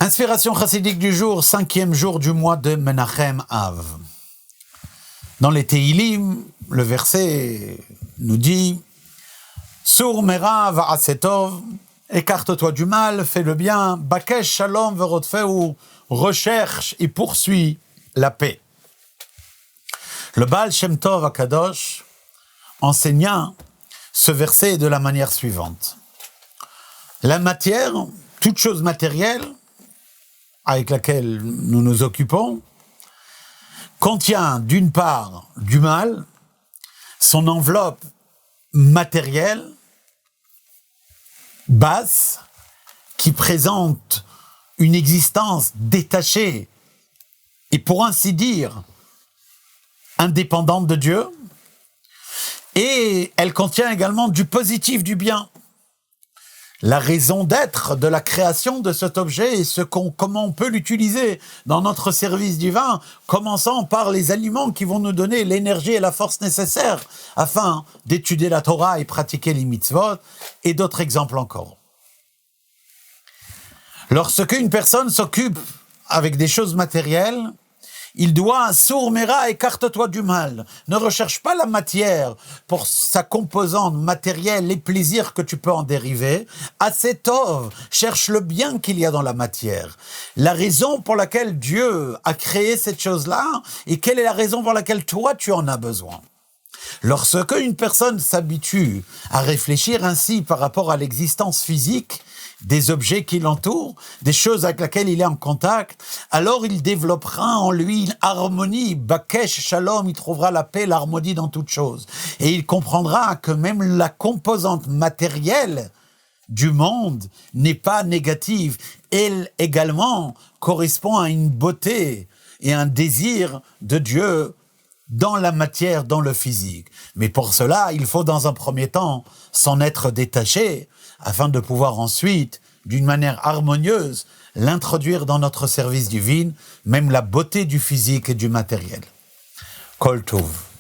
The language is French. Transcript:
Inspiration chassidique du jour, 5e jour du mois de Menachem Av. Dans les Tehilim, le verset nous dit Sur mera va'asetov, écarte-toi du mal, fais le bien, bakesh shalom verodfeu, recherche et poursuit la paix. Le Baal Shem Tov Akadosh enseigna ce verset de la manière suivante. La matière, toute chose matérielle avec laquelle nous nous occupons, contient d'une part du mal, son enveloppe matérielle, basse, qui présente une existence détachée et pour ainsi dire indépendante de Dieu, et elle contient également du positif, du bien. La raison d'être de la création de cet objet et comment on peut l'utiliser dans notre service divin, commençant par les aliments qui vont nous donner l'énergie et la force nécessaires afin d'étudier la Torah et pratiquer les mitzvot, et d'autres exemples encore. Lorsque une personne s'occupe avec des choses matérielles, il doit, sourd mera, écarte-toi du mal. Ne recherche pas la matière pour sa composante matérielle, les plaisirs que tu peux en dériver. Asetov, cherche le bien qu'il y a dans la matière. La raison pour laquelle Dieu a créé cette chose-là, et quelle est la raison pour laquelle toi tu en as besoin. Lorsque une personne s'habitue à réfléchir ainsi par rapport à l'existence physique, des objets qui l'entourent, des choses avec lesquelles il est en contact, alors il développera en lui une harmonie, bakesh shalom, il trouvera la paix, l'harmonie dans toute chose. Et il comprendra que même la composante matérielle du monde n'est pas négative. Elle également correspond à une beauté et un désir de Dieu dans la matière, dans le physique. Mais pour cela, il faut dans un premier temps s'en être détaché, afin de pouvoir ensuite, d'une manière harmonieuse, l'introduire dans notre service divin, même la beauté du physique et du matériel. Kol Tov.